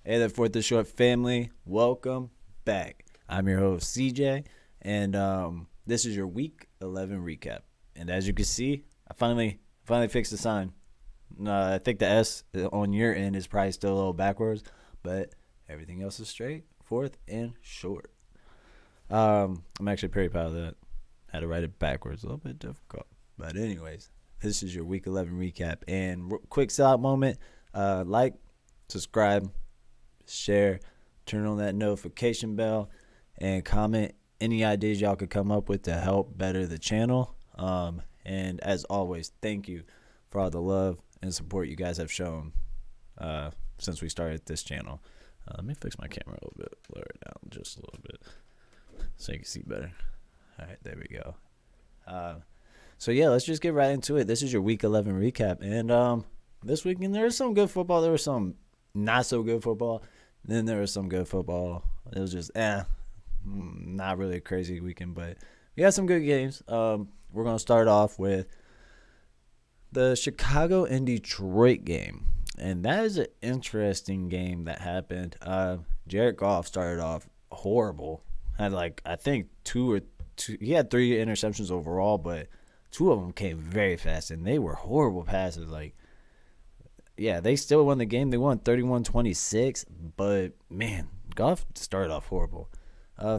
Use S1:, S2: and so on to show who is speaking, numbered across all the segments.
S1: Hey there, Fourth the Short family. Welcome back. I'm your host, CJ, and this is your Week 11 recap. And as you can see, I finally fixed the sign. I think the S on your end is probably still a little backwards, but everything else is straight, fourth, and short. I'm actually pretty proud of that. Had to write it backwards, a little bit difficult. But anyways, this is your Week 11 recap. And quick side moment, like, subscribe, share, turn on that notification bell, and comment any ideas y'all could come up with to help better the channel. And as always, thank you for all the love and support you guys have shown since we started this channel. Let me fix my camera a little bit, lower it down just a little bit so you can see better. All right, there we go. So yeah, let's just get right into it. This is your Week 11 recap, and this weekend there was some good football. There was some not so good football. Then there was some good football. It was just not really a crazy weekend, but we had some good games. We're gonna start off with the Chicago and Detroit game, and that is an interesting game that happened. Jared Goff started off horrible. Had I think two. He had 3 interceptions overall, but 2 of them came very fast, and they were horrible passes. Yeah, they still won the game. They won 31-26, but, man, Goff started off horrible.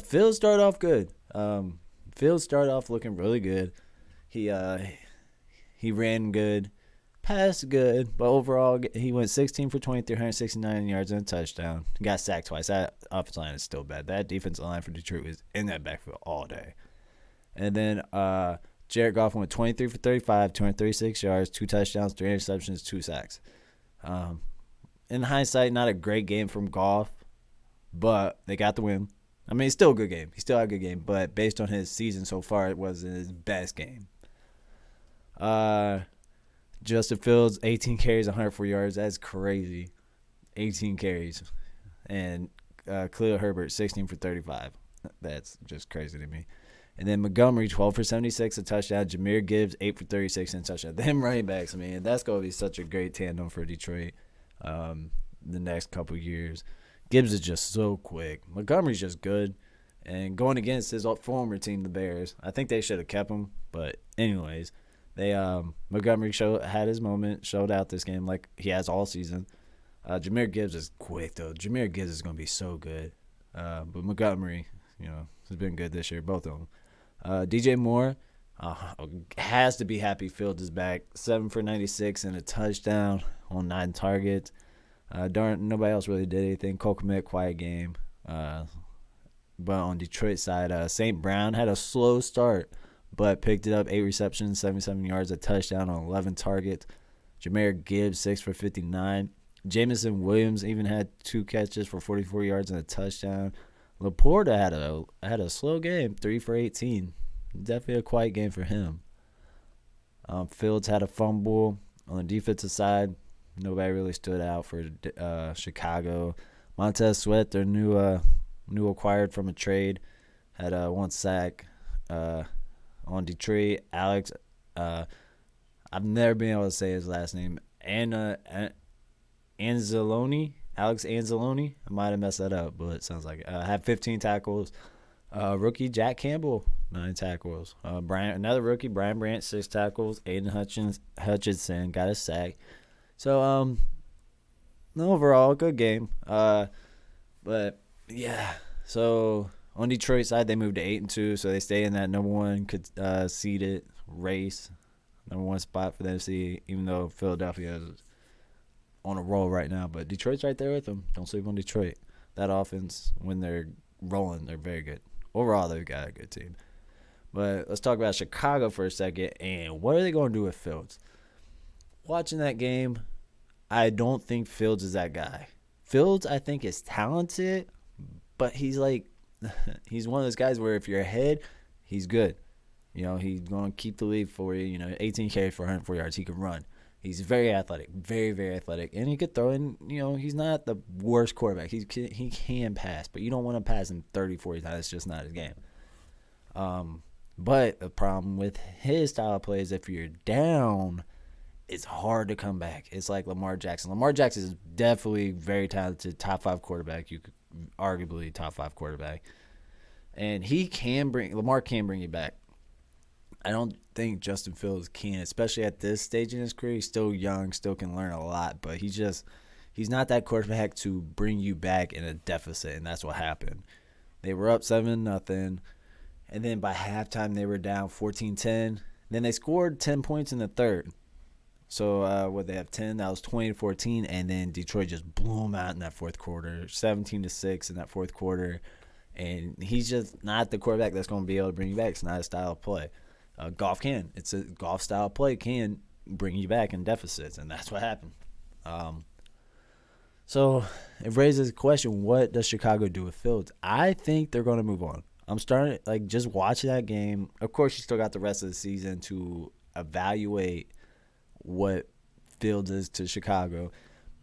S1: Fields started off good. Fields started off looking really good. He ran good, passed good, but overall he went 16 for 23, 169 yards and a touchdown. He got sacked twice. That offensive line is still bad. That defensive line for Detroit was in that backfield all day. And then Jared Goff went 23 for 35, 236 yards, 2 touchdowns, 3 interceptions, 2 sacks. In hindsight, not a great game from Goff, but they got the win. I mean, it's still a good game. He still had a good game, but based on his season so far, it wasn't his best game. Justin Fields, 18 carries, 104 yards. That's crazy. 18 carries. And Khalil Herbert, 16 for 35. That's just crazy to me. And then Montgomery, 12 for 76, a touchdown. Jahmyr Gibbs, 8 for 36, and a touchdown. Them running backs, man, that's going to be such a great tandem for Detroit the next couple years. Gibbs is just so quick. Montgomery's just good. And going against his former team, the Bears, I think they should have kept him. But anyways, Montgomery had his moment, showed out this game like he has all season. Jahmyr Gibbs is quick, though. Jahmyr Gibbs is going to be so good. But Montgomery, has been good this year, both of them. DJ Moore has to be happy Fields is back. 7 for 96 and a touchdown on 9 targets. Nobody else really did anything. Cole Kmet, quiet game. But on Detroit side, St. Brown had a slow start, but picked it up. 8 receptions, 77 yards, a touchdown on 11 targets. Jahmyr Gibbs, 6 for 59. Jameson Williams even had 2 catches for 44 yards and a touchdown. Laporta had a slow game, 3 for 18. Definitely a quiet game for him. Fields had a fumble. On the defensive side, nobody really stood out for Chicago. Montez Sweat, their new acquired from a trade, had 1 sack. On Detroit, Alex, I've never been able to say his last name, Anzalone. Alex Anzalone. I might have messed that up, but it sounds like it. Had 15 tackles. Rookie Jack Campbell, 9 tackles. Another rookie, Brian Branch, 6 tackles. Aiden Hutchinson got a sack. So, overall, good game. But, yeah. So, on Detroit's side, they moved to 8-2, so they stay in that number 1 seeded race. Number 1 spot for the NFC, even though Philadelphia is on a roll right now, but Detroit's right there with them. Don't sleep on Detroit. That offense, when they're rolling, they're very good. Overall, they've got a good team. But let's talk about Chicago for a second, and what are they going to do with Fields? Watching that game, I don't think Fields is that guy. Fields, I think, is talented, but he's he's one of those guys where if you're ahead, he's good. He's going to keep the lead for you. 18 carries for 104 yards. He can run. He's very athletic, very, very athletic. And he could throw in, he's not the worst quarterback. He can pass, but you don't want to pass him 30, 40 times. It's just not his game. But the problem with his style of play is if you're down it's hard to come back. It's like Lamar Jackson. Lamar Jackson is definitely very talented, top 5 quarterback. You could arguably top 5 quarterback, and Lamar can bring you back. I don't think Justin Fields can, especially at this stage in his career. He's still young, still can learn a lot, but he's not that quarterback to bring you back in a deficit, and that's what happened. They were up 7-0, and then by halftime they were down 14-10. Then they scored 10 points in the third. So what they have 10, that was 20-14, and then Detroit just blew them out in that fourth quarter, 17-6 in that fourth quarter. And he's just not the quarterback that's going to be able to bring you back. It's not a style of play. Goff can. It's a Goff style play can bring you back in deficits, and that's what happened. So it raises the question: what does Chicago do with Fields? I think they're going to move on. I'm starting just watch that game. Of course, you still got the rest of the season to evaluate what Fields is to Chicago,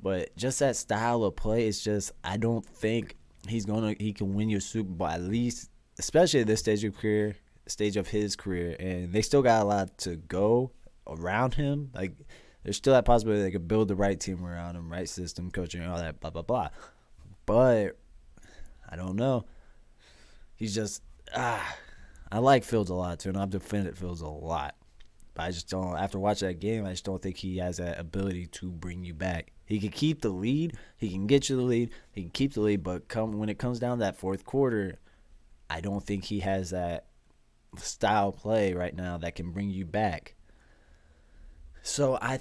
S1: but just that style of play is just I don't think he can win you a Super Bowl, at least, especially at this stage of his career, and they still got a lot to go around him. Like, there's still that possibility they could build the right team around him, right system, coaching, all that, blah, blah, blah. But I don't know. He's just, I like Fields a lot, too, and I've defended Fields a lot. But I just don't, after watching that game, I just don't think he has that ability to bring you back. He can keep the lead. He can get you the lead. He can keep the lead. But when it comes down to that fourth quarter, I don't think he has that style play right now that can bring you back. So I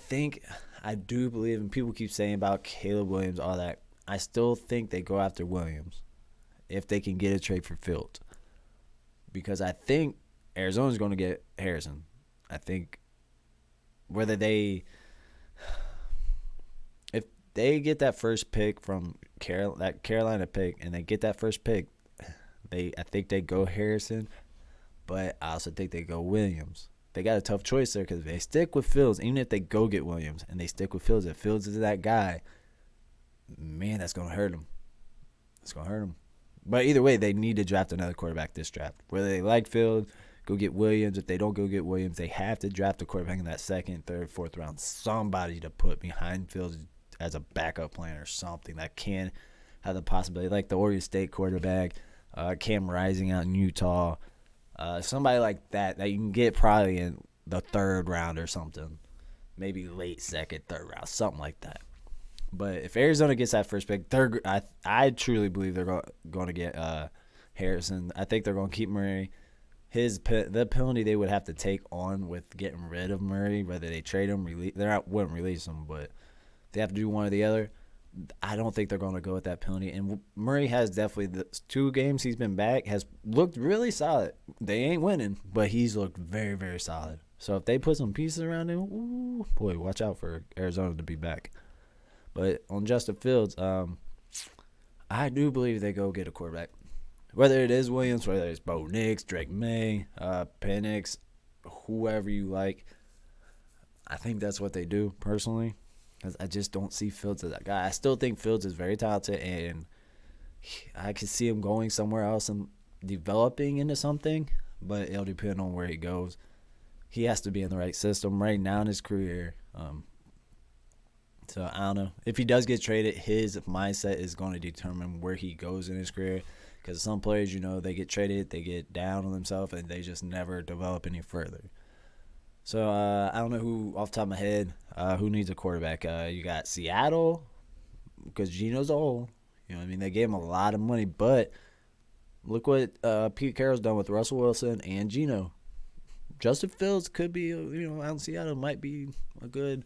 S1: do believe, and people keep saying about Caleb Williams, all that, I still think they go after Williams if they can get a trade for Fields. Because I think Arizona's going to get Harrison. I think if they get that first pick from that Carolina pick, and they get that first pick, I think they go Harrison, but I also think they go Williams. They got a tough choice there because if they stick with Fields, even if they go get Williams and they stick with Fields, if Fields is that guy, man, that's going to hurt him. It's going to hurt him. But either way, they need to draft another quarterback this draft. Whether they like Fields, go get Williams. If they don't go get Williams, they have to draft a quarterback in that second, third, fourth round. Somebody to put behind Fields as a backup plan or something that can have the possibility. Like the Oregon State quarterback, Cam Rising out in Utah. Somebody like that you can get probably in the third round or something. Maybe late second, third round, something like that. But if Arizona gets that first pick, I truly believe they're going to get Harrison. I think they're going to keep Murray. The penalty they would have to take on with getting rid of Murray, whether they trade him, wouldn't release him, but they have to do one or the other. I don't think they're going to go with that penalty. And Murray has definitely, the 2 games he's been back, has looked really solid. They ain't winning, but he's looked very, very solid. So if they put some pieces around him, ooh, boy, watch out for Arizona to be back. But on Justin Fields, I do believe they go get a quarterback. Whether it is Williams, whether it's Bo Nix, Drake May, Penix, whoever you like, I think that's what they do, personally. Because I just don't see Fields as that guy. I still think Fields is very talented, and I could see him going somewhere else and developing into something, but it'll depend on where he goes. He has to be in the right system right now in his career. So I don't know. If he does get traded, his mindset is going to determine where he goes in his career. Because some players, they get traded, they get down on themselves, and they just never develop any further. So I don't know who, off the top of my head, who needs a quarterback. You got Seattle, because Geno's old. They gave him a lot of money, but look what Pete Carroll's done with Russell Wilson and Geno. Justin Fields could be, out in Seattle, might be a good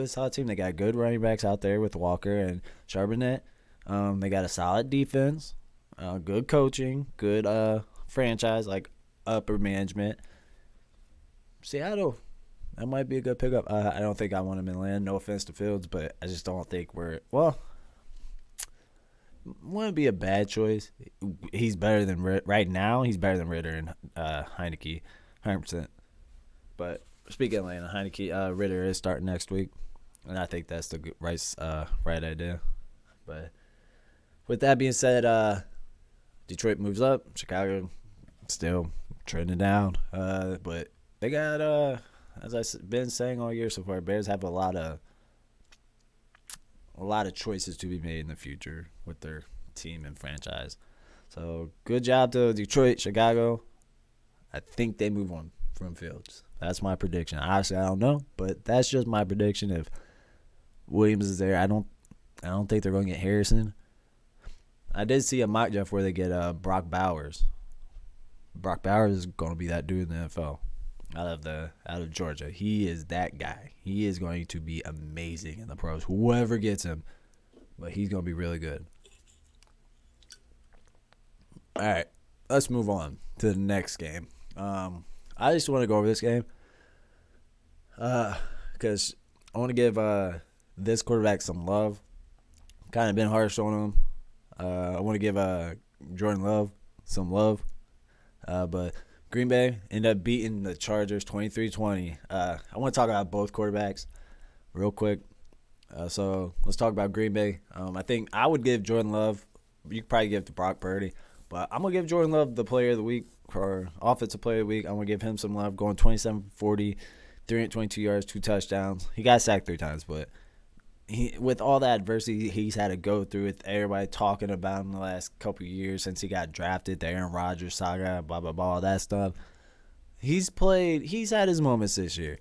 S1: solid team. They got good running backs out there with Walker and Charbonnet. They got a solid defense, good coaching, good franchise, like upper management. Seattle, that might be a good pickup. I don't think I want him in land. No offense to Fields, but I just don't think wouldn't be a bad choice. He's better than right now. He's better than Ritter and Heineke, 100%. But speaking of Atlanta, Heineke, Ritter is starting next week, and I think that's the right idea. But with that being said, Detroit moves up. Chicago still trending down, but they got as I've been saying all year so far, Bears have a lot of choices to be made in the future with their team and franchise. So good job to Detroit, Chicago. I think they move on from Fields. That's my prediction. Obviously, I don't know, but that's just my prediction. If Williams is there, I don't think they're going to get Harrison. I did see a mock draft where they get Brock Bowers. Brock Bowers is going to be that dude in the NFL out of Georgia. He is that guy. He is going to be amazing in the pros. Whoever gets him, but he's going to be really good. All right, let's move on to the next game. I just want to go over this game because I want to give this quarterback some love. Kind of been harsh on him. I want to give Jordan Love some love. But Green Bay ended up beating the Chargers 23-20. I want to talk about both quarterbacks real quick. So let's talk about Green Bay. I think I would give Jordan Love. You could probably give it to Brock Purdy. But I'm going to give Jordan Love the player of the week or offensive player of the week. I'm going to give him some love, going 27-40, 322 yards, 2 touchdowns. He got sacked 3 times, but with all the adversity he's had to go through, with everybody talking about him the last couple of years since he got drafted, the Aaron Rodgers saga, blah, blah, blah, all that stuff. He's had his moments this year.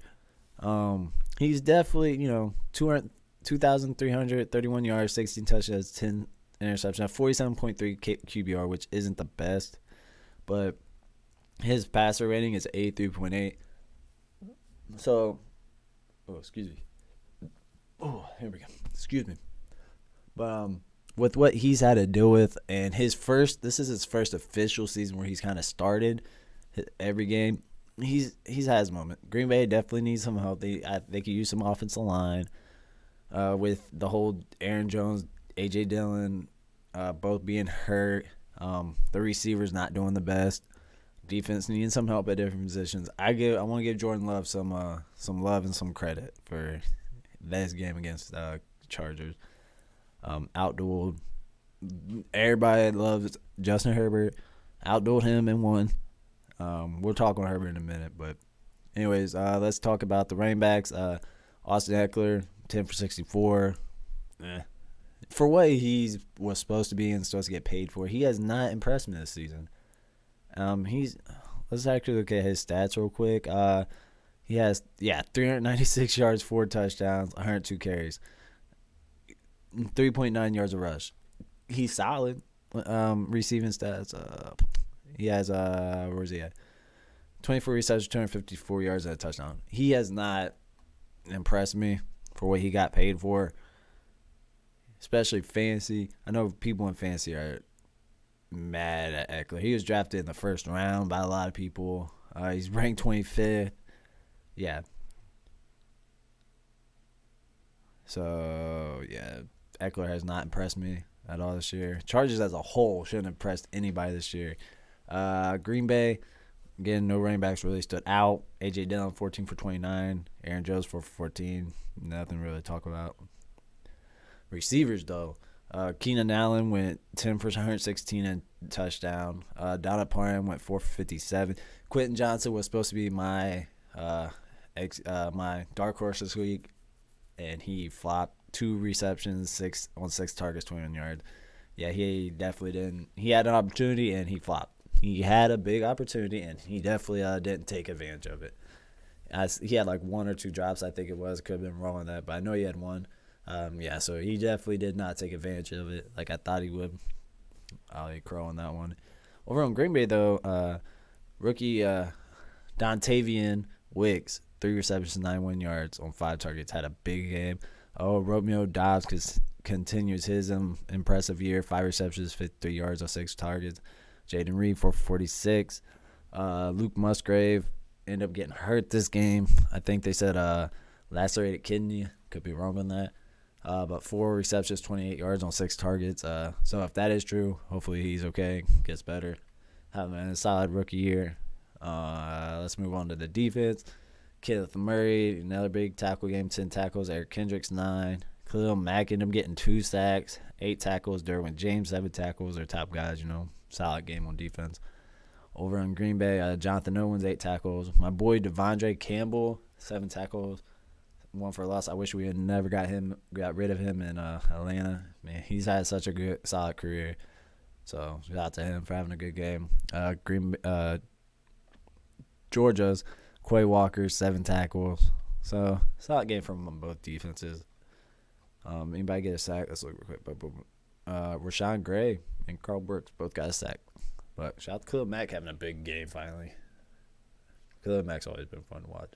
S1: He's definitely, 2,331 yards, 16 touchdowns, 10 interception, 47.3 QBR, which isn't the best, but his passer rating is 83.8. So, excuse me. Here we go. Excuse me. But with what he's had to deal with, and this is his first official season where he's kind of started every game. He's had his moment. Green Bay definitely needs some help. They could use some offensive line with the whole Aaron Jones, A.J. Dillon, both being hurt. The receivers not doing the best. Defense needing some help at different positions. I want to give Jordan Love some love and some credit for this game against Chargers. Outdueled. Everybody loves Justin Herbert. Outdueled him and won. We'll talk on Herbert in a minute, but anyways, let's talk about the running backs. Austin Eckler, 10 for 64. For what he was supposed to be and supposed to get paid for, he has not impressed me this season. Let's actually look at his stats real quick. He has 396 yards, 4 touchdowns, 102 carries, 3.9 yards a rush. He's solid. Receiving stats. He has where's he at? 24 receptions, 254 yards and a touchdown. He has not impressed me for what he got paid for, especially fantasy. I know people in fantasy are mad at Eckler. He was drafted in the first round by a lot of people. He's ranked 25th. Yeah. So, yeah, Eckler has not impressed me at all this year. Chargers as a whole shouldn't have impressed anybody this year. Green Bay, again, no running backs really stood out. A.J. Dillon, 14 for 29. Aaron Jones, 4 for 14. Nothing really to talk about. Receivers, though. Keenan Allen went 10 for 116 and touchdown. Donald Parham went 4 for 57. Quentin Johnson was supposed to be my dark horse this week, and he flopped. 2 receptions, 6 targets, 21 yards. Yeah, he definitely didn't. He had an opportunity, and he flopped. He had a big opportunity, and he definitely didn't take advantage of it. He had like 1 or 2 drops, I think it was. Could have been wrong on that, but I know he had 1. So he definitely did not take advantage of it like I thought he would. I'll eat crow on that one. Over on Green Bay, though, rookie Dontavian Wicks, 3 receptions, 91 yards on 5 targets, had a big game. Romeo Doubs continues his impressive year, 5 receptions, 53 yards on 6 targets. Jaden Reed, 4 for 46. Luke Musgrave ended up getting hurt this game. I think they said lacerated kidney. Could be wrong on that. But 4 receptions, 28 yards on 6 targets. So if that is true, hopefully he's okay, gets better. Having a solid rookie year. Let's move on to the defense. Kenneth Murray, another big tackle game, 10 tackles. Eric Kendricks, 9. Khalil Mack ended up getting 2 sacks, 8 tackles. Derwin James, 7 tackles. They're top guys, solid game on defense. Over on Green Bay, Jonathan Owens, 8 tackles. My boy Devondre Campbell, 7 tackles, 1 for a loss. I wish we had never got rid of him in Atlanta. Man, he's had such a good, solid career. So shout out to him for having a good game. Georgia's Quay Walker, 7 tackles. So solid game from both defenses. Anybody get a sack? Let's look real quick. Rashawn Gray and Carl Brooks both got a sack. But shout out to Khalil Mack having a big game finally. Khalil Mack's always been fun to watch.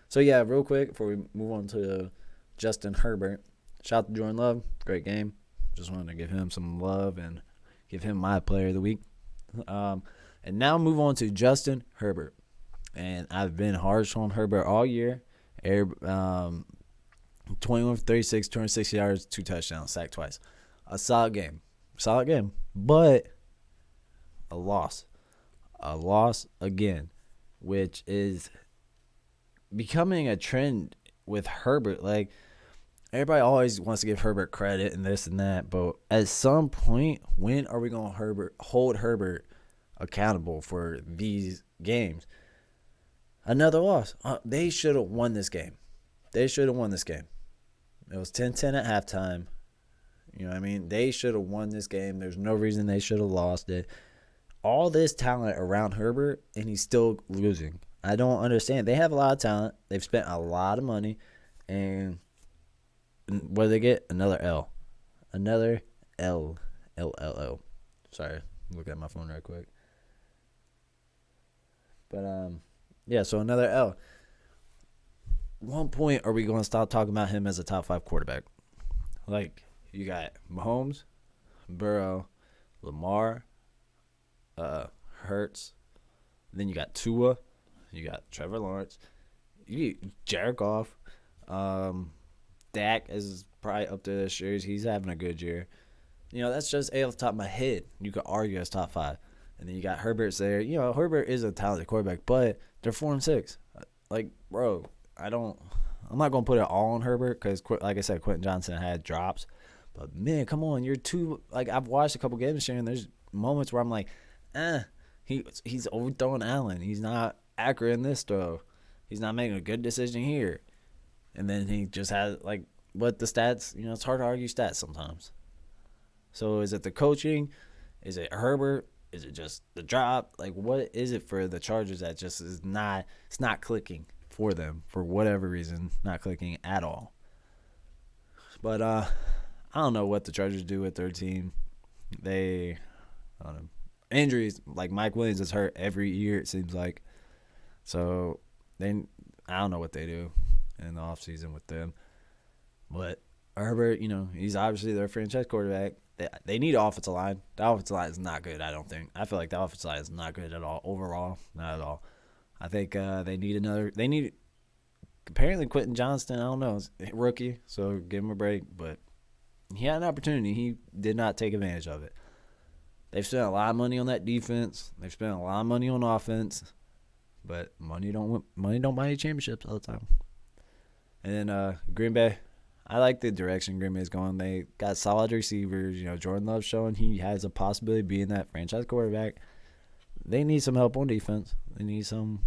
S1: So, yeah, real quick before we move on to Justin Herbert, shout out to Jordan Love. Great game. Just wanted to give him some love and give him my player of the week. And now move on to Justin Herbert. And I've been harsh on Herbert all year. 21 for 36, 260 yards, 2 touchdowns, sacked twice. A solid game. But a loss. A loss again, which is becoming a trend with Herbert. Like, everybody always wants to give Herbert credit and this and that, but at some point, when are we going to hold Herbert accountable for these games? Another loss. They should have won this game. It was 10-10 at halftime. You know what I mean? They should have won this game. There's no reason they should have lost it. All this talent around Herbert, and he's still losing. I don't understand. They have a lot of talent. They've spent a lot of money. And what do they get? Another L. Another L. L. Sorry. Look at my phone right quick. But, yeah, so another L. One point are we going to stop talking about him as a top 5 quarterback? Like, you got Mahomes, Burrow, Lamar, Hurts. Then you got Tua. You got Trevor Lawrence. You Jared Goff. Dak is probably up there this year. He's having a good year. You know, that's just off the top of my head. You could argue as top 5. And then you got Herbert's there. You know, Herbert is a talented quarterback, but they're 4-6. Like, bro, I'm not going to put it all on Herbert because, like I said, Quentin Johnson had drops. But, man, come on. I've watched a couple games this year, and there's moments where I'm like, he's overthrowing Allen. He's not accurate in this throw. He's not making a good decision here. And then he just has, but the stats, it's hard to argue stats sometimes. So is it the coaching? Is it Herbert? Is it just the drop? What is it for the Chargers that just it's not clicking for them for whatever reason, not clicking at all? But I don't know what the Chargers do with their team. I don't know. Injuries, like Mike Williams is hurt every year, it seems like. So I don't know what they do in the offseason with them. But Herbert, he's obviously their franchise quarterback. They need an offensive line. The offensive line is not good, I don't think. I feel like the offensive line is not good at all overall. Not at all. I think they need apparently Quentin Johnston, I don't know, is a rookie, so give him a break. But he had an opportunity. He did not take advantage of it. They've spent a lot of money on that defense. They've spent a lot of money on offense. But money don't buy you championships all the time. And then Green Bay, I like the direction Green Bay's going. They got solid receivers. Jordan Love showing he has a possibility of being that franchise quarterback. They need some help on defense. They need some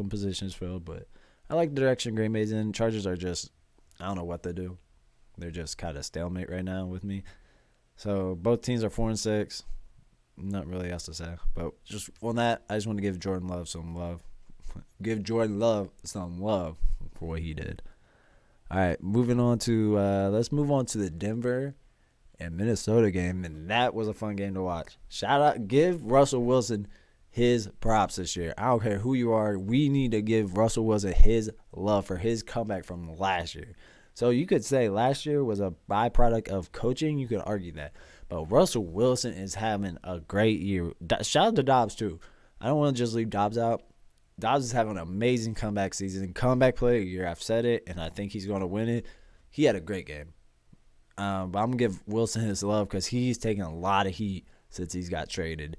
S1: positions filled. But I like the direction Green Bay's in. Chargers are just, I don't know what they do. They're just kind of stalemate right now with me. So both teams are 4-6. Not really else to say. But just on that, I just want to give Jordan Love some love. Give Jordan Love some love for what he did. All right, moving on to let's move on to the Denver and Minnesota game, and that was a fun game to watch. Shout out, give Russell Wilson his props this year. I don't care who you are. We need to give Russell Wilson his love for his comeback from last year. So you could say last year was a byproduct of coaching. You could argue that. But Russell Wilson is having a great year. Shout out to Dobbs, too. I don't want to just leave Dobbs out. Dobbs is having an amazing comeback season. Comeback player of the year. I've said it, and I think he's going to win it. He had a great game. But I'm going to give Wilson his love because he's taken a lot of heat since he's got traded.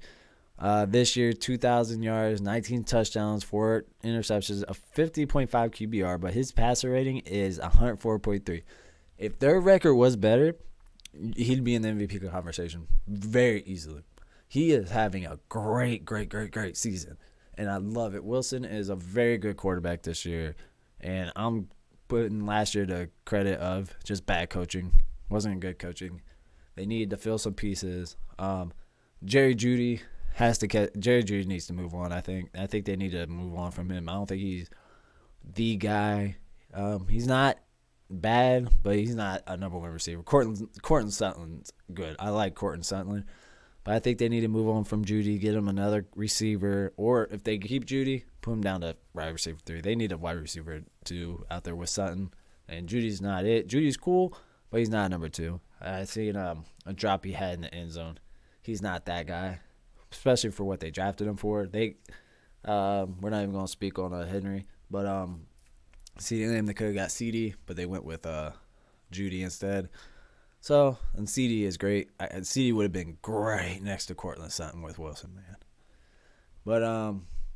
S1: This year, 2,000 yards, 19 touchdowns, 4 interceptions, a 50.5 QBR, but his passer rating is 104.3. If their record was better, he'd be in the MVP conversation very easily. He is having a great season, and I love it. Wilson is a very good quarterback this year. And I'm putting last year to credit of just bad coaching. Wasn't good coaching. They needed to fill some pieces. Jerry Jeudy Jerry Jeudy needs to move on. I think they need to move on from him. I don't think he's the guy. He's not bad, but he's not a number one receiver. Cortland Sutton's good. I like Cortland Sutton, but I think they need to move on from Jeudy, get him another receiver, or if they keep Jeudy, put him down to wide receiver 3. They need a wide receiver 2 out there with Sutton, and Judy's not it. Judy's cool, but he's not number 2. I seen a drop he had in the end zone. He's not that guy, especially for what they drafted him for. We're not even gonna speak on Henry, but they could have got CD, but they went with Jeudy instead. So, and CD is great. CD would have been great next to Cortland Sutton with Wilson, man. But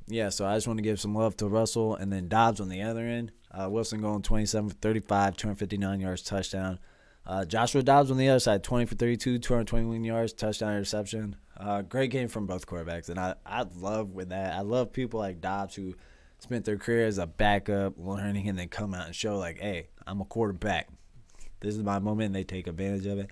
S1: yeah, so I just want to give some love to Russell, and then Dobbs on the other end. Wilson going 27 for 35, 259 yards, touchdown. Joshua Dobbs on the other side, 20 for 32, 221 yards, touchdown, interception. Great game from both quarterbacks, and I love with that. I love people like Dobbs who spent their career as a backup, learning, and then come out and show like, hey, I'm a quarterback. This is my moment, and they take advantage of it.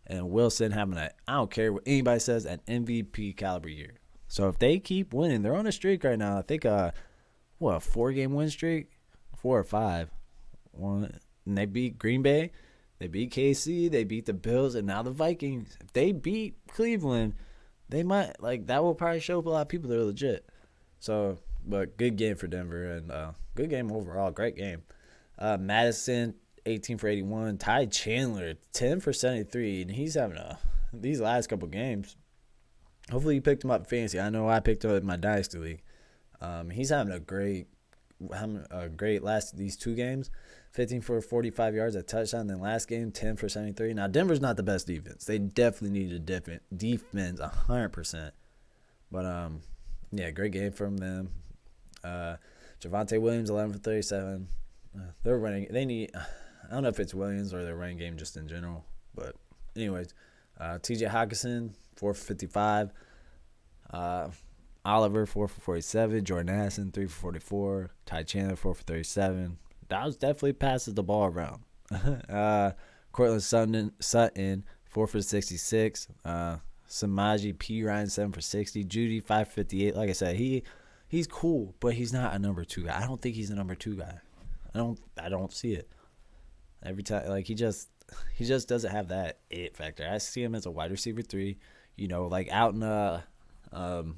S1: And Wilson having I don't care what anybody says, an MVP caliber year. So if they keep winning, they're on a streak right now. I think a 4-game win streak, 4 or 5. And they beat Green Bay, they beat KC, they beat the Bills, and now the Vikings. If they beat Cleveland, they might that will probably show up a lot of people they're legit. So, but good game for Denver, and good game overall, great game. Madison 18 for 81. Ty Chandler 10 for 73, and he's having these last couple games. Hopefully you picked him up fancy. I know I picked him up in my Dynasty League. He's having a great last these 2 games. 15 for 45 yards, a touchdown. Then last game, 10 for 73. Now, Denver's not the best defense. They definitely need a defense 100%. But, yeah, great game from them. Javonte Williams, 11 for 37. They're running. I don't know if it's Williams or their running game just in general. But, anyways, TJ Hockenson, 4 for 55. Oliver, 4 for 47. Jordan Addison, 3 for 44. Ty Chandler, 4 for 37. Dobbs definitely passes the ball around. Cortland Sutton, 4 for 66. Samaje Perine, 7 for 60. Jeudy, 5 for 58. Like I said, he's cool, but he's not a number 2 guy. I don't think he's a number 2 guy. I don't see it. Every time, he just doesn't have that it factor. I see him as a wide receiver 3. Out in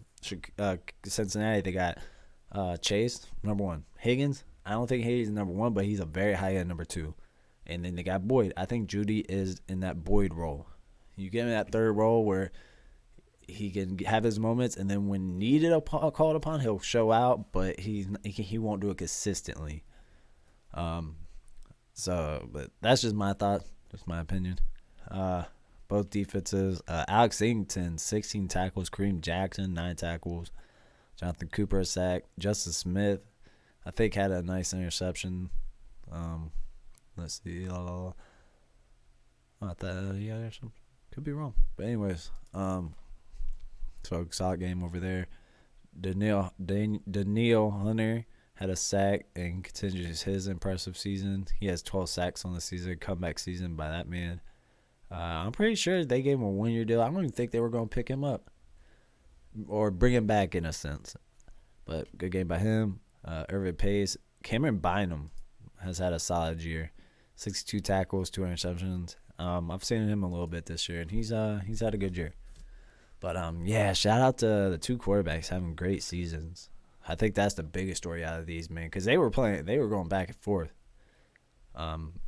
S1: Cincinnati, they got Chase, number 1. Higgins, I don't think Higgins is number 1, but he's a very high end number 2. And then they got Boyd. I think Jeudy is in that Boyd role. You get him that third role where he can have his moments, and then when needed called upon, he'll show out, but he won't do it consistently. But that's just my thought, just my opinion. Both defenses. Alex Singleton, 16 tackles. Kareem Jackson, 9 tackles. Jonathan Cooper, a sack. Justice Smith, I think, had a nice interception. Let's see. Not that he had interception. Could be wrong. But anyways, so solid game over there. Danielle Hunter had a sack and continues his impressive season. He has 12 sacks on the season. Comeback season by that man. I'm pretty sure they gave him a 1-year deal. I don't even think they were going to pick him up or bring him back in a sense. But good game by him. Irvin Pace. Cameron Bynum has had a solid year. 62 tackles, 2 interceptions. I've seen him a little bit this year, and he's had a good year. But, yeah, shout out to the 2 quarterbacks having great seasons. I think that's the biggest story out of these, man, because they were going back and forth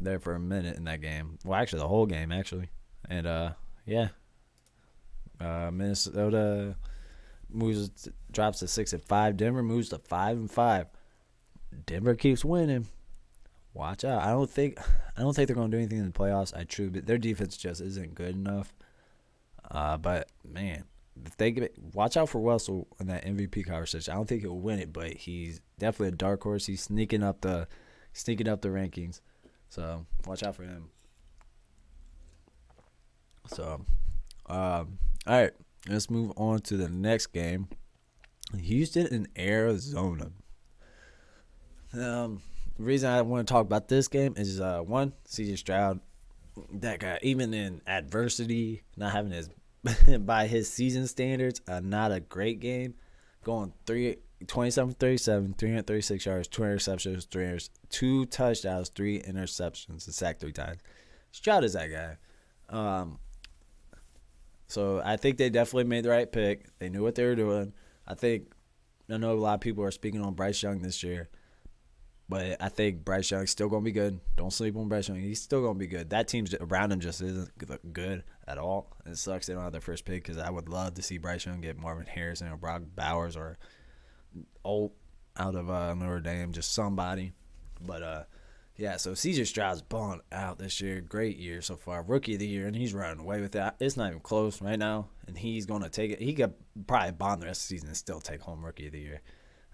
S1: there for a minute in that game. Well, actually, the whole game, actually. And, yeah. Minnesota drops to 6-5. Denver moves to 5-5. Denver keeps winning. Watch out. I don't think they're going to do anything in the playoffs. But their defense just isn't good enough. But man, if watch out for Russell in that MVP conversation. I don't think he'll win it, but he's definitely a dark horse. He's sneaking up the rankings. So watch out for him. So, all right, let's move on to the next game. Houston and Arizona. The reason I want to talk about this game is one, CJ Stroud. That guy, even in adversity, not having his by his season standards, not a great game. Going 27-37, 336 yards, 2 interceptions, 2 touchdowns, 3 interceptions, and sacked 3 times. Stroud is that guy. So I think they definitely made the right pick. They knew what they were doing. I know a lot of people are speaking on Bryce Young this year, but I think Bryce Young's still going to be good. Don't sleep on Bryce Young. He's still going to be good. That team around him just isn't good at all. It sucks they don't have their first pick because I would love to see Bryce Young get Marvin Harrison or Brock Bowers or Old out of Notre Dame, just somebody. But, yeah, so CJ Stroud's balling out this year. Great year so far. Rookie of the year, and he's running away with that. It's not even close right now, and he's going to take it. He could probably bomb the rest of the season and still take home Rookie of the Year.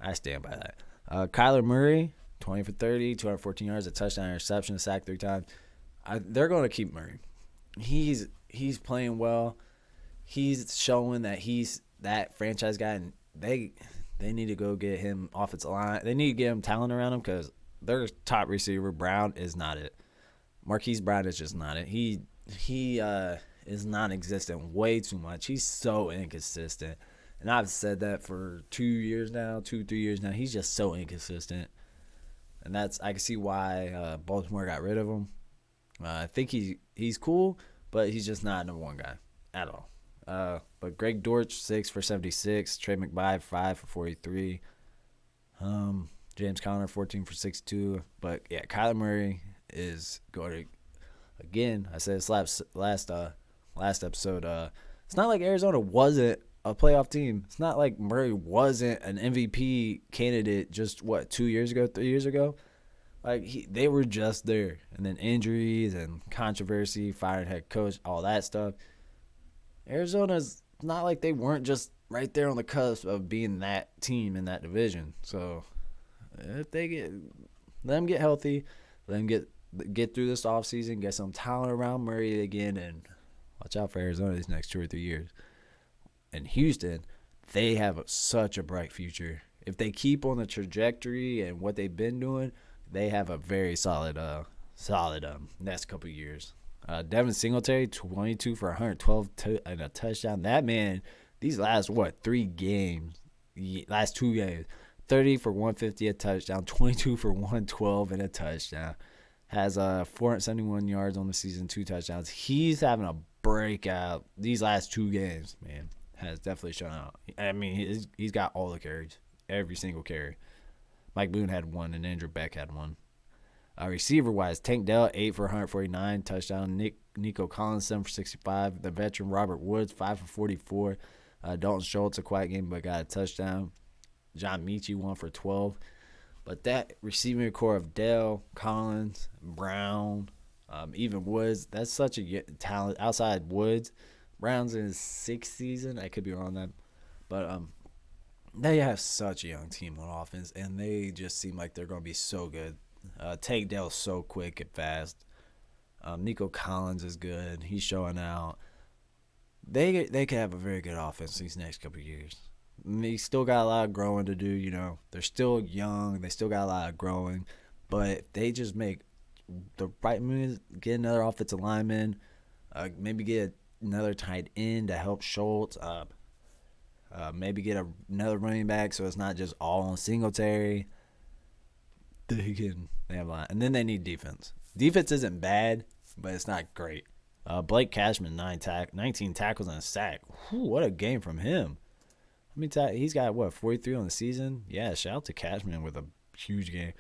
S1: I stand by that. Kyler Murray, 20 for 30, 214 yards, a touchdown, interception, a sack 3 times. They're going to keep Murray. He's playing well. He's showing that he's that franchise guy, and they need to go get him offensive line. They need to get him talent around him because their top receiver, Brown, is not it. Marquise Brown is just not it. He is non-existent way too much. He's so inconsistent. And I've said that for 3 years now. He's just so inconsistent. And I can see why Baltimore got rid of him. I think he's cool, but he's just not number one guy at all. But Greg Dortch, 6 for 76. Trey McBride, 5 for 43. James Conner, 14 for 62. But, yeah, Kyler Murray is going to, again, I said this last episode, it's not like Arizona wasn't a playoff team. It's not like Murray wasn't an MVP candidate just, 3 years ago? Like, they were just there. And then injuries and controversy, fired head coach, all that stuff. Arizona's not like they weren't just right there on the cusp of being that team in that division. So, if let them get healthy, let them get through this offseason, get some talent around Murray again, and watch out for Arizona these next 2 or 3 years. And Houston, they have such a bright future. If they keep on the trajectory and what they've been doing, they have a very solid next couple of years. Devin Singletary, 22 for 112 and a touchdown. That man, these last 2 games, 30 for 150 a touchdown, 22 for 112 and a touchdown. Has 471 yards on the season, 2 touchdowns. He's having a breakout. These last 2 games, man, has definitely shown out. I mean, he's got all the carries, every single carry. Mike Boone had 1, and Andrew Beck had 1. Receiver-wise, Tank Dell, 8 for 149, touchdown. Nico Collins, 7 for 65. The veteran Robert Woods, 5 for 44. Dalton Schultz, a quiet game, but got a touchdown. John Mechie, 1 for 12. But that receiving core of Dell, Collins, Brown, even Woods, that's such a talent. Outside Woods, Brown's in his 6th season. I could be wrong on that. But they have such a young team on offense, and they just seem like they're going to be so good. Tank Dell's so quick and fast. Nico Collins is good. He's showing out. They could have a very good offense these next couple of years. They still got a lot of growing to do, They're still young. They still got a lot of growing. But if they just make the right moves, get another offensive lineman, maybe get another tight end to help Schultz, maybe get another running back so it's not just all on Singletary. They have a lot. And then they need defense. Defense isn't bad, but it's not great. Blake Cashman, 19 tackles and a sack. Whew, what a game from him. He's got, 43 on the season? Yeah, shout out to Cashman with a huge game.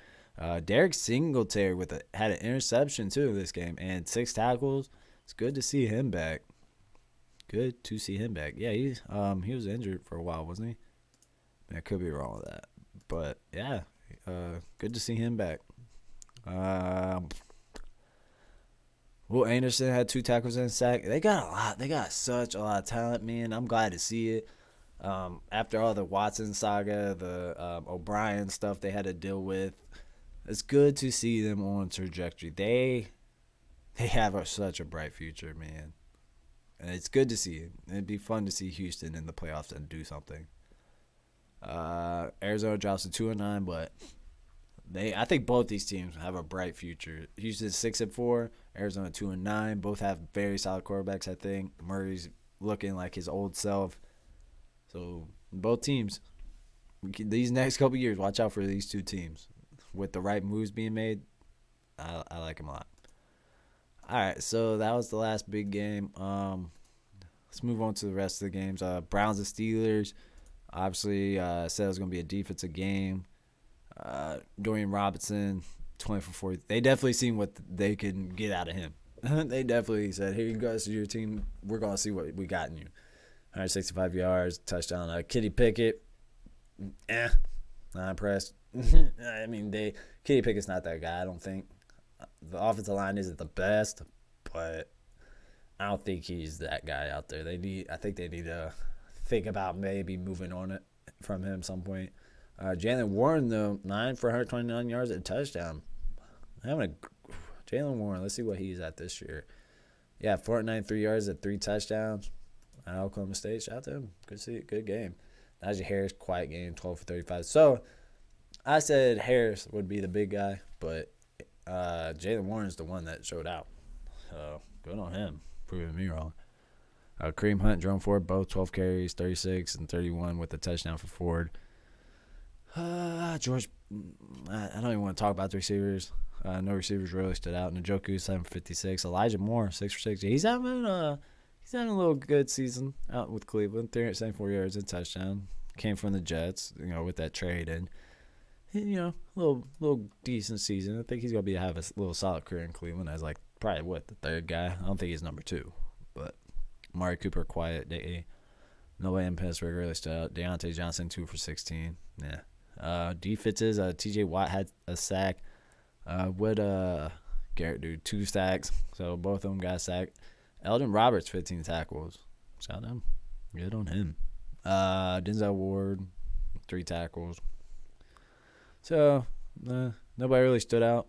S1: Derek Singletary had an interception, too, this game, and 6 tackles. It's good to see him back. Yeah, he was injured for a while, wasn't he? I could be wrong with that. But, yeah, good to see him back. Will Anderson had 2 tackles and a sack. They got a lot. They got such a lot of talent, man. I'm glad to see it. After all the Watson saga, the O'Brien stuff they had to deal with, it's good to see them on trajectory. They have such a bright future, man. And it's good to see it. It'd be fun to see Houston in the playoffs and do something. Arizona drops to 2-9, but I think both these teams have a bright future. Houston's 6-4, Arizona 2-9. Both have very solid quarterbacks. I think Murray's looking like his old self. So both teams, these next couple years, watch out for these two teams. With the right moves being made, I like them a lot. All right, so that was the last big game. Let's move on to the rest of the games. Browns and Steelers. Obviously, said it was going to be a defensive game. Dorian Robinson, 20 for 40. They definitely seen what they can get out of him. They definitely said, here you guys, your team. We're going to see what we got in you. 165 yards, touchdown. Kenny Pickett, not impressed. I mean, Kenny Pickett's not that guy, I don't think. The offensive line isn't the best, but I don't think he's that guy out there. I think they need to think about maybe moving on it from him at some point. Jalen Warren, though, 9 for 129 yards and a touchdown. Jalen Warren, let's see what he's at this year. Yeah, 493 yards at 3 touchdowns. Oklahoma State, shout out to him. Good game. Najee Harris, quiet game, 12 for 35. So I said Harris would be the big guy, but Jalen Warren's the one that showed out. So good on him, proving me wrong. Kareem Hunt, Jerome Ford, both 12 carries, 36 and 31 with a touchdown for Ford. George, I don't even want to talk about the receivers. No receivers really stood out. Njoku, 7 for 56. Elijah Moore, 6 for 60. He's having a little good season out with Cleveland. 374 yards and touchdown. Came from the Jets, with that trade, and little decent season. I think he's gonna have a little solid career in Cleveland as probably the third guy. I don't think he's number 2, but Amari Cooper, quiet day. Nobody in Pittsburgh really stood out. Deontay Johnson, 2 for 16. Yeah. Defenses. T.J. Watt had a sack. Garrett do 2 sacks? So both of them got sacked. Eldon Roberts, 15 tackles. Shout out him. Good on him. Denzel Ward, 3 tackles. So nobody really stood out.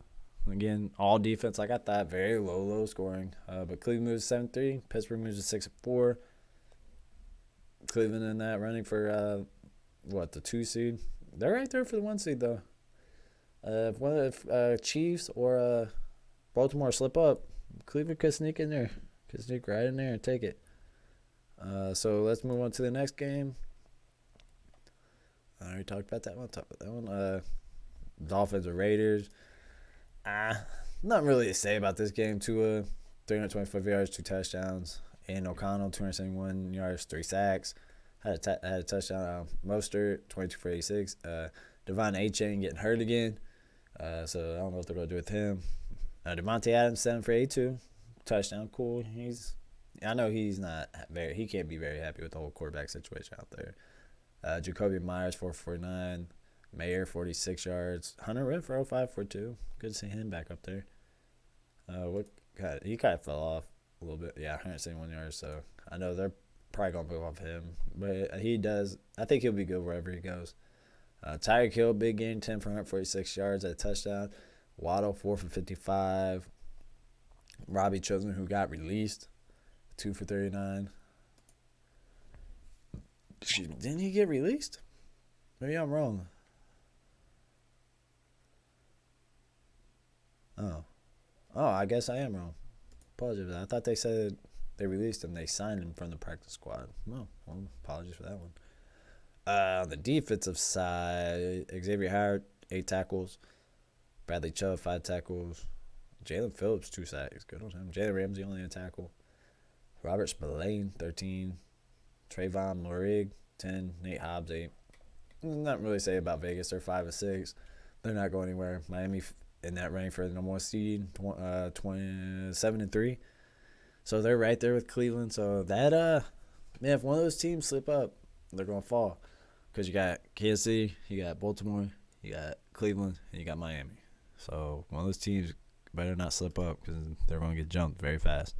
S1: Again, all defense like I thought, very low scoring. But Cleveland moves 7-3. Pittsburgh moves to 6-4. Cleveland in that running for the 2 seed. They're right there for the 1 seed though. If one of the Chiefs or Baltimore slip up, Cleveland could sneak in there. Could sneak right in there and take it. So let's move on to the next game. I already talked about that one. Dolphins or Raiders. Nothing really to say about this game. Tua, 325 yards, 2 touchdowns. Aiden O'Connell, 271 yards, 3 sacks. Had a touchdown. Mostert, 22 for 86. Devon A-Chain getting hurt again. So I don't know what they're going to do with him. Devontae Adams, 7 for 82. Touchdown, cool. I know he's not he can't be very happy with the whole quarterback situation out there. Jacoby Myers, 4 for 49. Mayer, 46 yards. Hunter Red for 05 for 2. Good to see him back up there. He kind of fell off a little bit. Yeah, 171 yards. So I know they're probably going to move off him. But he does. I think he'll be good wherever he goes. Tyreek Hill, big game, 10 for 146 yards at a touchdown. Waddle, 4 for 55. Robbie Chosen, who got released, 2 for 39. Didn't he get released? Maybe I'm wrong. Oh, I guess I am wrong. Apologies. I thought they said they released him. They signed him from the practice squad. No, well, apologies for that one. On the defensive side, Xavier Howard, 8 tackles. Bradley Chubb, 5 tackles. Jalen Phillips, 2 sacks. Good on him. Jalen Ramsey, only a tackle. Robert Spillane, 13. Trayvon Morig, 10. Nate Hobbs, 8. Nothing really to say about Vegas. They're 5-6. They're not going anywhere. Miami in that running for the number 1 seed, 27-3. So they're right there with Cleveland. So that, if one of those teams slip up, they're going to fall. Because you got Kansas City, you got Baltimore, you got Cleveland, and you got Miami. So one of those teams better not slip up because they're going to get jumped very fast.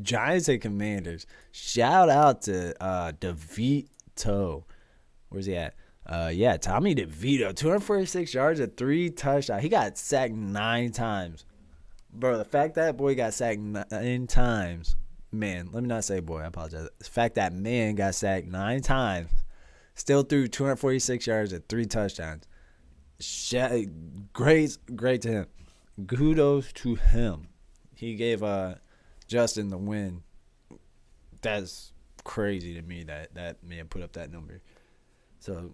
S1: Giants and Commanders. Shout out to DeVito. Where's he at? Tommy DeVito. 246 yards at 3 touchdowns. He got sacked 9 times. Bro, the fact that boy got sacked 9 times. Man, let me not say boy. I apologize. The fact that man got sacked 9 times. Still threw 246 yards at 3 touchdowns. Great to him. Kudos to him. He gave Justin the win. That's crazy to me that man put up that number. So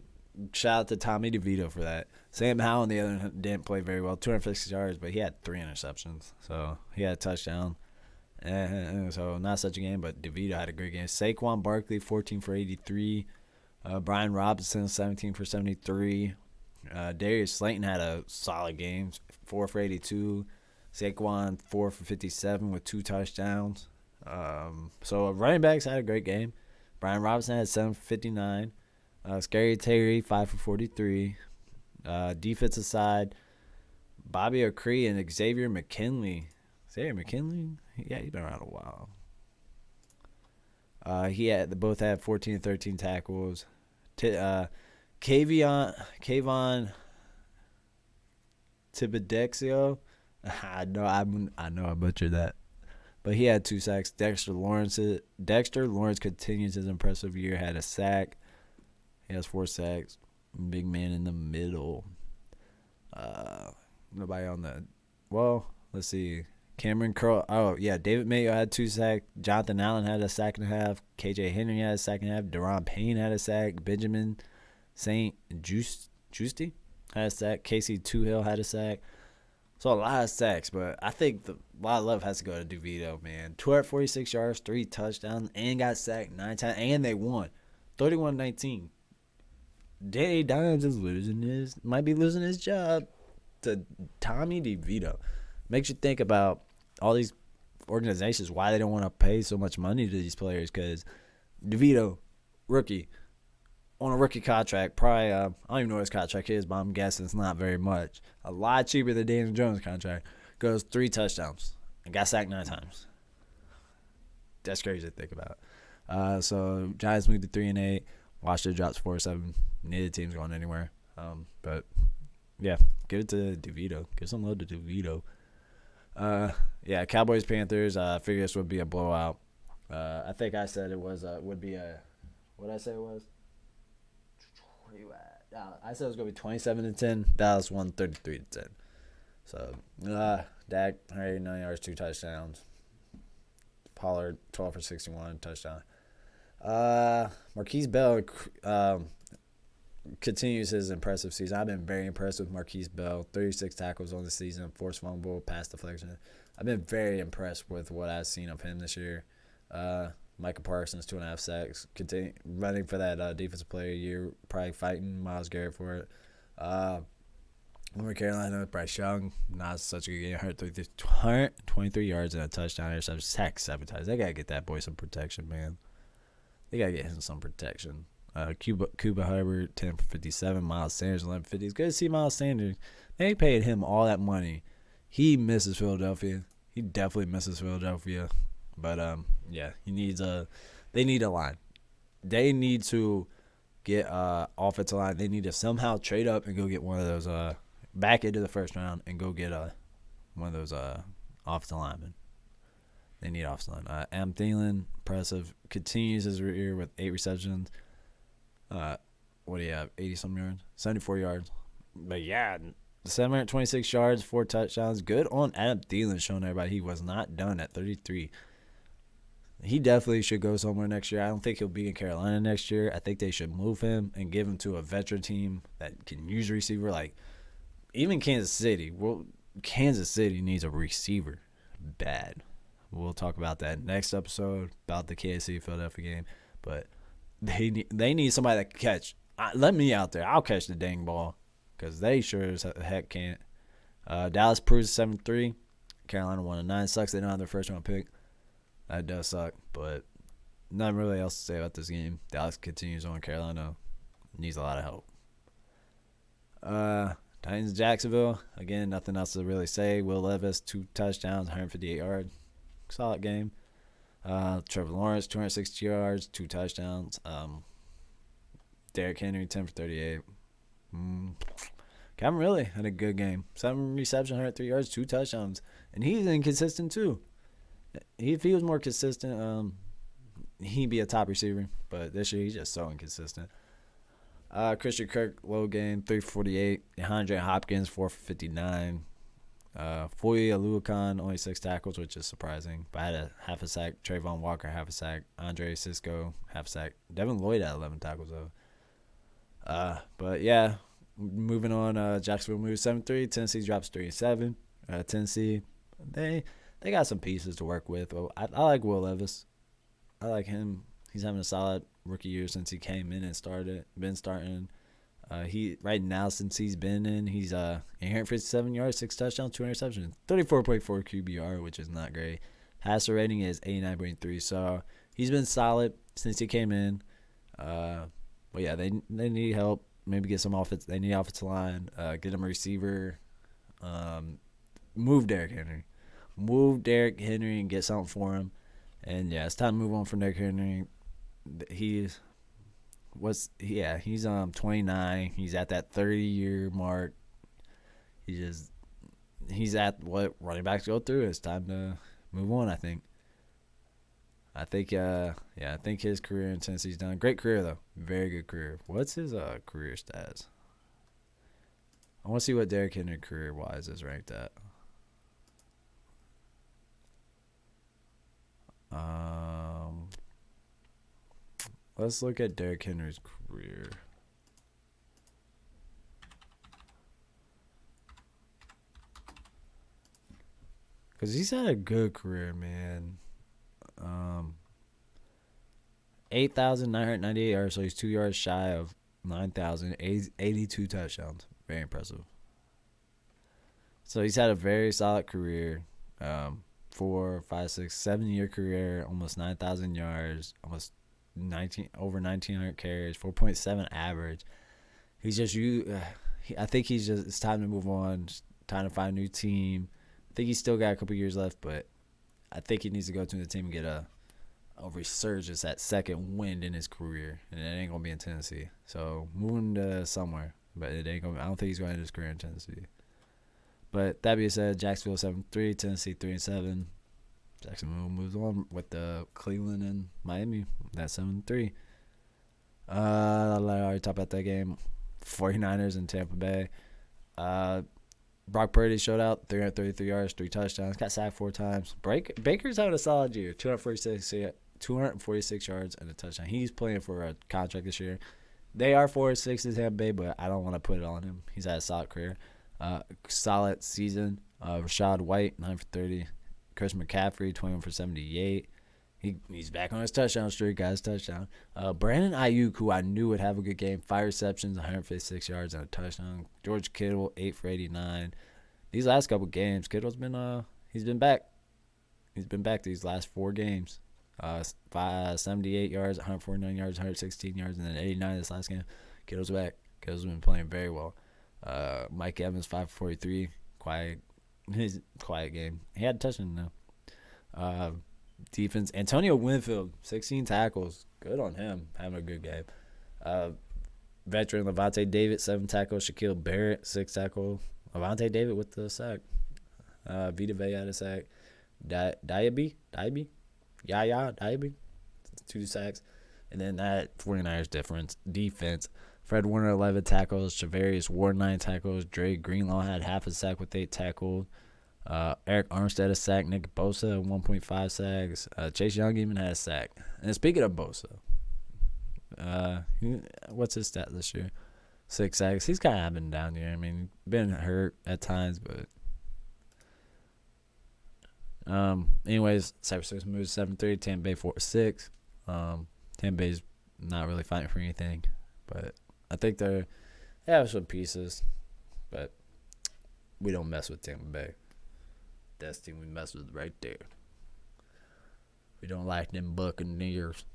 S1: shout out to Tommy DeVito for that. Sam Howell on the other hand didn't play very well, 256 yards, but he had 3 interceptions. So he had a touchdown. And so not such a game, but DeVito had a great game. Saquon Barkley, 14 for 83. Brian Robinson, 17 for 73. Darius Slayton had a solid game, 4 for 82. Saquon, 4 for 57 with 2 touchdowns. So running backs had a great game. Brian Robinson had 7 for 59. Scary Terry, 5 for 43. Defensive side, Bobby O'Cree and Xavier McKinley. Xavier McKinley? Yeah, he's been around a while. They both had 14 and 13 tackles. Kayvon Tibidexio. I know I butchered that. But he had 2 sacks. Dexter Lawrence continues his impressive year, had a sack. He has 4 sacks. Big man in the middle. Nobody on the let's see. Cameron Curl. Oh, yeah. David Mayo had 2 sacks. Jonathan Allen had a sack and a half. KJ Henry had a sack and a half. Deron Payne had a sack. Benjamin St. Justy had a sack. Casey Toohill had a sack. So a lot of sacks, but I think a lot of love has to go to DeVito, man. 246 yards, 3 touchdowns, and got sacked 9 times, and they won 31-19. Danny Dimes might be losing his job to Tommy DeVito. Makes you think about all these organizations, why they don't want to pay so much money to these players, because DeVito, rookie, on a rookie contract, probably, I don't even know what his contract is, but I'm guessing it's not very much. A lot cheaper than Daniel Jones' contract. Goes 3 touchdowns and got sacked 9 times. That's crazy to think about. So Giants moved to 3-8. Washington drops 4-7. Neither team's going anywhere. But yeah, give it to DeVito. Give some love to DeVito. Yeah, Cowboys Panthers. I figured this would be a blowout. I think I said it would be a. What did I say it was? Where you at? I said it was gonna be 27-10. Dallas won 33-10. So Dak 189 yards, 2 touchdowns. Pollard 12 for 61, touchdown. Marquise Bell continues his impressive season. I've been very impressed with Marquise Bell. 36 tackles on the season, forced fumble, pass deflection. I've been very impressed with what I've seen of him this year. Micah Parsons, 2.5 sacks. Running for that defensive player of the year, probably fighting Myles Garrett for it. Over Carolina, Bryce Young, not such a good game. 123 yards and a touchdown. Interception, sacked 7 times. They got to get that boy some protection, man. They got to get him some protection. Cuba Hubbard, 10 for 57. Miles Sanders, 11 for 50. It's good to see Miles Sanders. They paid him all that money. He misses Philadelphia. He definitely misses Philadelphia. But, yeah, they need a line. They need to get offensive line. They need to somehow trade up and go get one of those back into the first round and go get one of those offensive linemen. They need offensive line. Adam Thielen, impressive, continues his year with 8 receptions. What do you have? 80-some yards? 74 yards. But, yeah, 726 yards, 4 touchdowns. Good on Adam Thielen, showing everybody he was not done at 33. He definitely should go somewhere next year. I don't think he'll be in Carolina next year. I think they should move him and give him to a veteran team that can use a receiver. Like, even Kansas City. Well, Kansas City needs a receiver bad. We'll talk about that next episode, about the KC Philadelphia game. But they need somebody that can catch. Let me out there. I'll catch the dang ball because they sure as heck can't. Dallas proves 7-3. Carolina 1-9. Sucks they don't have their first-round pick. That does suck, but nothing really else to say about this game. Dallas continues on. Carolina needs a lot of help. Titans Jacksonville. Again, nothing else to really say. Will Levis, 2 touchdowns, 158 yards. Solid game. Trevor Lawrence, 260 yards, 2 touchdowns. Derrick Henry, 10 for 38. Calvin Ridley had a good game. 7 receptions, 103 yards, 2 touchdowns. And he's inconsistent too. If he was more consistent, he'd be a top receiver. But this year, he's just so inconsistent. Christian Kirk, low game, 348. DeAndre Hopkins, 459. Foye Aluakon, only 6 tackles, which is surprising. But I had a half a sack. Trayvon Walker, half a sack. Andre Cisco, half a sack. Devin Lloyd had 11 tackles, though. But yeah, moving on. Jacksonville moves 7-3. Tennessee drops 3-7. Tennessee, they got some pieces to work with. I like Will Levis. I like him. He's having a solid rookie year since he came in and been starting. He right now since he's been in, he's 857 yards, 6 touchdowns, 2 interceptions, 34.4 QBR, which is not great. Passer rating is 89.3, so he's been solid since he came in. But yeah, they need help. Maybe get some offense. They need offensive line. Get him a receiver. Move Derrick Henry. Move Derrick Henry and get something for him. And yeah, it's time to move on from Derrick Henry. He's 29. He's at that 30-year mark. He's at what running backs go through. It's time to move on, I think. I think his career in Tennessee's done. Great career though. Very good career. What's his career stats? I want to see what Derrick Henry career wise is ranked at. Let's look at Derrick Henry's career. Because he's had a good career, man. 8,998 yards, so he's 2 yards shy of 9,000. 82 touchdowns. Very impressive. So he's had a very solid career. 4, 5, 6, 7-year career, almost 9,000 yards, almost over 1,900 carries, 4.7 average. He's just I think it's time to move on. Just time to find a new team. I think he's still got a couple years left, but I think he needs to go to the team and get a resurgence, that second wind in his career, and it ain't gonna be in Tennessee. So moving to somewhere, but it ain't gonna. I don't think he's going to end his career in Tennessee. But that being said, Jacksonville 7-3, Tennessee 3-7. Jacksonville moves on with the Cleveland and Miami. That's 7-3. I already talked about that game. 49ers and Tampa Bay. Brock Purdy showed out, 333 yards, 3 touchdowns. Got sacked 4 times. Baker's having a solid year. 246 yards and a touchdown. He's playing for a contract this year. They are 4-6 in Tampa Bay, but I don't want to put it on him. He's had a solid career. Solid season. Rashad White, 9 for 30. Chris McCaffrey, 21 for 78. He's back on his touchdown streak, got his touchdown. Brandon Ayuk, who I knew would have a good game, 5 receptions, 156 yards, and a touchdown. George Kittle, 8 for 89. These last couple games, Kittle's been he's been back. He's been back these last 4 games. 78 yards, 149 yards, 116 yards, and then 89 this last game. Kittle's back. Kittle's been playing very well. Mike Evans, 5 for 43. His quiet game. He had a touchdown though. Defense, Antonio Winfield, 16 tackles. Good on him, having a good game. Veteran Levante David, 7 tackles. Shaquille Barrett, 6 tackles. Levante David with the sack. Vita Vea had a sack. Diaby, 2 sacks. And then that 49ers defense. Fred Warner, 11 tackles. Shavarius Ward, 9 tackles. Dre Greenlaw had half a sack with 8 tackles. Eric Armstead a sack. Nick Bosa 1.5 sacks. Chase Young even had a sack. And speaking of Bosa, what's his stat this year? 6 sacks. He's kind of been down here. I mean, been hurt at times, but anyways, San Francisco moves 7-3. Tampa Bay 4-6. Tampa Bay's not really fighting for anything, but I think they have some pieces, but we don't mess with Tampa Bay. That's the team we mess with right there. We don't like them Buccaneers.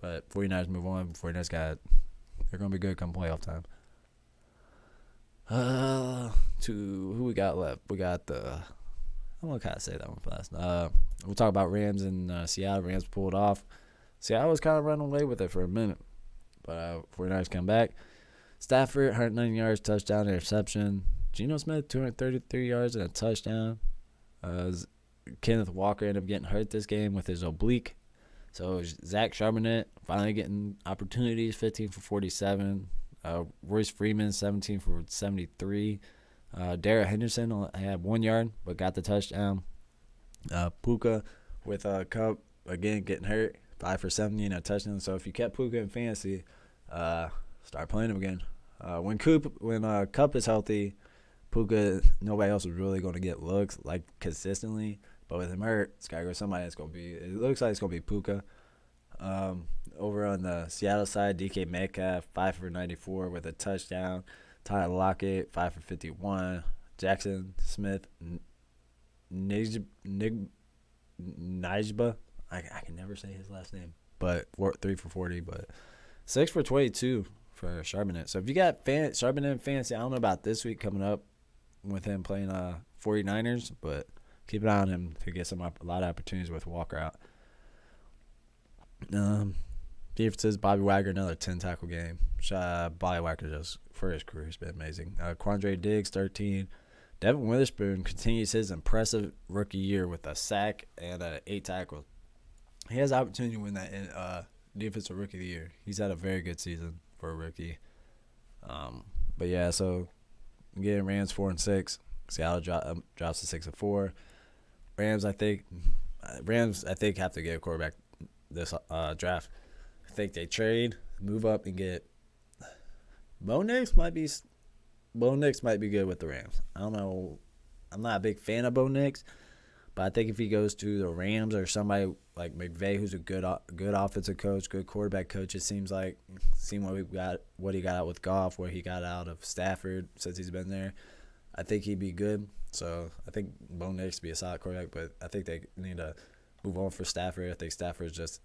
S1: But 49ers move on. 49ers they're going to be good come playoff time. To who we got left? We got I'm going to kind of say that one fast. We'll talk about Rams and Seattle. Rams pulled off. Seattle was kind of running away with it for a minute. But 49ers come back. Stafford, 109 yards, touchdown, interception. Geno Smith, 233 yards and a touchdown. Kenneth Walker ended up getting hurt this game with his oblique. So Zach Charbonnet finally getting opportunities, 15 for 47. Royce Freeman, 17 for 73. Darrell Henderson had 1 yard but got the touchdown. Puka with Cup again getting hurt, 5 for 70 and a touchdown. So if you kept Puka in fantasy, start playing him again. When Cup is healthy, Puka, nobody else is really going to get looks like consistently. But with him hurt, it's got to go somebody that's going to be. It looks like it's going to be Puka. Over on the Seattle side, DK Metcalf, 5 for 94 with a touchdown. Tyler Lockett, 5 for 51. Jackson Smith, Najba. I can never say his last name. But 3 for 40. But 6 for 22 for Charbonnet. So if you got Charbonnet in fantasy, I don't know about this week coming up with him playing 49ers, but keep an eye on him to get a lot of opportunities with Walker out. Defenses, Bobby Wagner, another 10-tackle game. Bobby Wagner just, for his career, has been amazing. Quandre Diggs, 13. Devin Witherspoon continues his impressive rookie year with a sack and 8 tackles. He has the opportunity to win that Defensive Rookie of the Year. He's had a very good season for a rookie. But yeah, so again, Rams 4-6. Seattle drops to 6-4. Rams, I think, have to get a quarterback this draft. I think they trade, move up, and get Bo Nix might be good with the Rams. I don't know. I'm not a big fan of Bo Nix, but I think if he goes to the Rams or somebody like McVay, who's a good offensive coach, good quarterback coach, it seems like seeing what he got out with Goff, what he got out of Stafford since he's been there, I think he'd be good. So I think Bo Nix would be a solid quarterback, but I think they need to move on for Stafford. I think Stafford's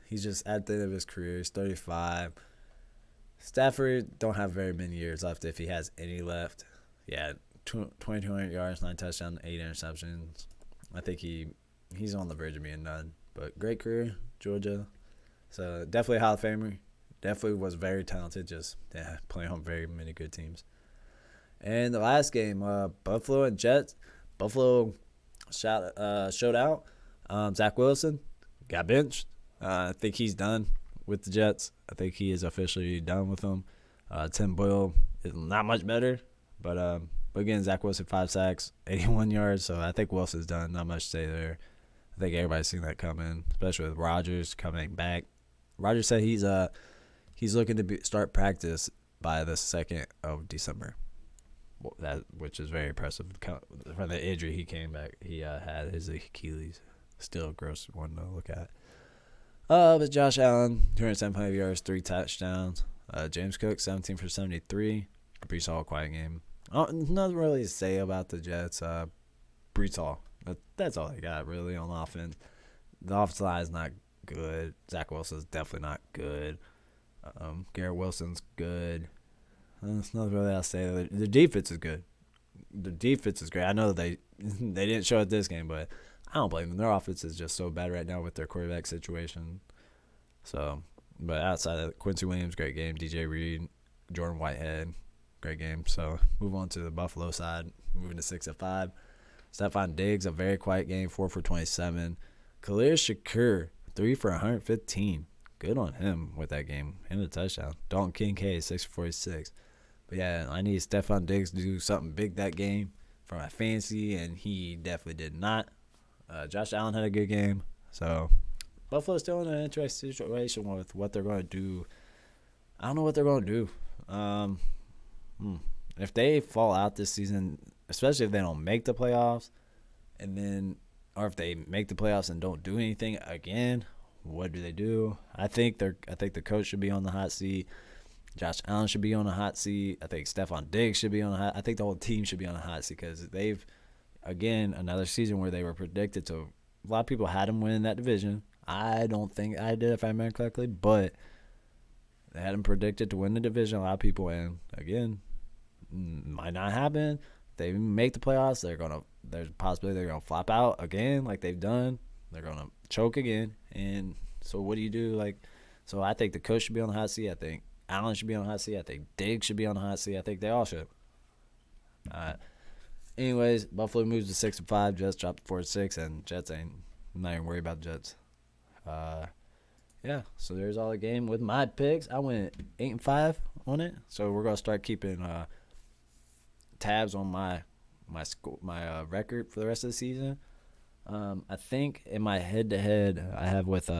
S1: he's just at the end of his career. He's 35. Stafford don't have very many years left if he has any left. Yeah, 2,200 yards, 9 touchdowns, 8 interceptions. I think he's on the verge of being done. But great career, Georgia. So definitely a Hall of Famer. Definitely was very talented, just playing on very many good teams. And the last game, Buffalo and Jets. Buffalo showed out. Zach Wilson got benched. I think he's done with the Jets. I think he is officially done with them. Tim Boyle is not much better, but again, Zach Wilson 5 sacks, 81 yards. So I think Wilson's done. Not much to say there. I think everybody's seen that coming, especially with Rodgers coming back. Rodgers said he's looking to start practice by the 2nd of December. Which is very impressive. From the injury he came back, he had his Achilles. Still a gross one to look at. But Josh Allen, 275 yards, 3 touchdowns. James Cook, 17 for 73. Breece Hall, quiet game. Nothing really to say about the Jets. Breece Hall, that's all they got really on offense. The offensive line is not good. Zach Wilson's definitely not good. Garrett Wilson's good. There's nothing really else to say. The defense is good. The defense is great. I know they didn't show it this game, but I don't blame them. Their offense is just so bad right now with their quarterback situation. So, but outside of Quincy Williams, great game. DJ Reed, Jordan Whitehead, great game. So, move on to the Buffalo side. Moving to 6-5. Stephon Diggs, a very quiet game, 4 for 27. Khalil Shakur, 3 for 115. Good on him with that game. And a touchdown. Dalton Kincaid, 6 for 46. But yeah, I need Stephon Diggs to do something big that game for my fantasy, and he definitely did not. Josh Allen had a good game. So, Buffalo's still in an interesting situation with what they're going to do. I don't know what they're going to do. If they fall out this season, especially if they don't make the playoffs, or if they make the playoffs and don't do anything again, what do? I think the coach should be on the hot seat. Josh Allen should be on the hot seat. I think Stephon Diggs should be on the hot. I think the whole team should be on the hot seat because they've, again, another season where they were predicted to. A lot of people had them win that division. I don't think I did, if I remember correctly, but they had them predicted to win the division. A lot of people, and again, might not happen. They make the playoffs. There's a possibility they're gonna flop out again, like they've done. They're gonna choke again, and so what do you do? So I think the coach should be on the hot seat. I think Allen should be on the hot seat. I think Diggs should be on the hot seat. I think they all should. Anyways, Buffalo moves to 6-5. Jets dropped to 4-6, and Jets I'm not even worried about the Jets. yeah, so there's all the game with my picks. I went 8-5 on it, so we're gonna start keeping tabs on my record for the rest of the season. I think in my head to head, I have with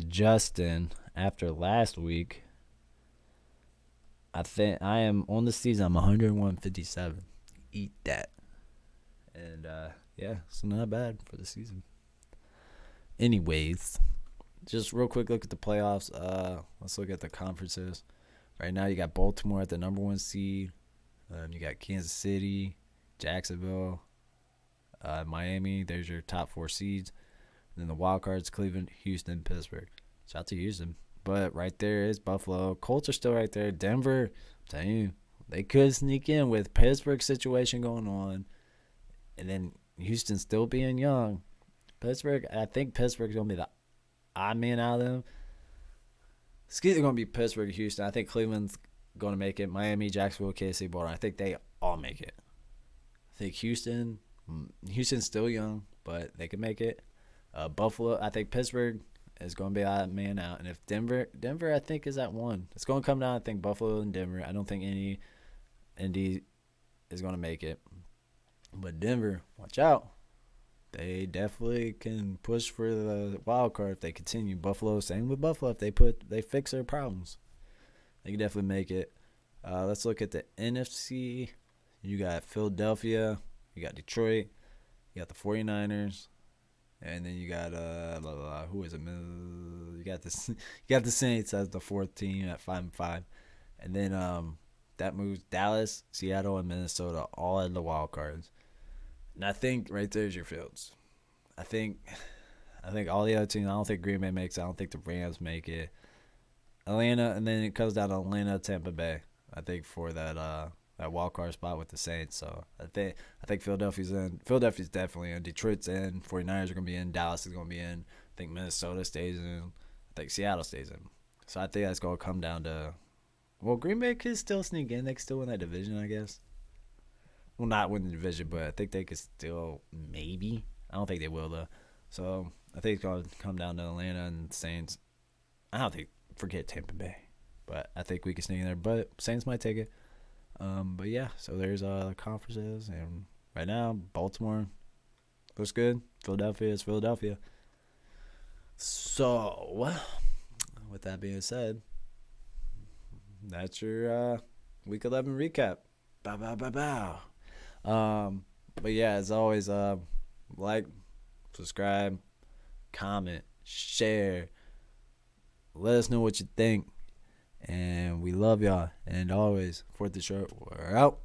S1: Justin after last week. I think I am on the season. I'm 101.57. Eat that, and yeah, so not bad for the season. Anyways, just real quick look at the playoffs. Let's look at the conferences. Right now, you got Baltimore at the number 1 seed. You got Kansas City, Jacksonville, Miami. There's your top 4 seeds. And then the wild cards: Cleveland, Houston, Pittsburgh. Shout out to Houston. But right there is Buffalo. Colts are still right there. Denver, I'm telling you, they could sneak in with Pittsburgh situation going on. And then Houston still being young. I think Pittsburgh's going to be the odd man out of them. It's either going to be Pittsburgh or Houston. I think Cleveland's going to make it. Miami, Jacksonville, KC, Baltimore. I think they all make it. I think Houston's still young, but they can make it. Buffalo, I think Pittsburgh is going to be odd man out. And if Denver, I think, is at 1. It's going to come down, I think, Buffalo and Denver. I don't think Indy is going to make it. But Denver, watch out. They definitely can push for the wild card if they continue. Buffalo, same with Buffalo. If they fix their problems, they can definitely make it. Let's look at the NFC. You got Philadelphia, you got Detroit, you got the 49ers, and then you got who is it? You got the Saints as the 4th team at 5-5, and then that moves Dallas, Seattle, and Minnesota all at the wild cards. And I think right there's your fields. I think all the other teams. I don't think Green Bay makes it. I don't think the Rams make it. Atlanta, and then it comes down to Atlanta, Tampa Bay. I think for that wild card spot with the Saints. So I think Philadelphia's in. Philadelphia's definitely in. Detroit's in. 49ers are gonna be in. Dallas is gonna be in. I think Minnesota stays in. I think Seattle stays in. So I think that's gonna come down to. Well, Green Bay could still sneak in. They could still win that division, I guess. Well, not win the division, but I think they could still maybe. I don't think they will, though. So I think it's going to come down to Atlanta and Saints. I don't think, forget Tampa Bay. But I think we can sneak in there. But Saints might take it. But yeah, so there's the conferences. And right now, Baltimore looks good. Philadelphia is Philadelphia. So, with that being said, that's your Week 11 recap. Bow, bow, bow, bow. But yeah, as always, like, subscribe, comment, share. Let us know what you think. And we love y'all. And always, 4th of short, we're out.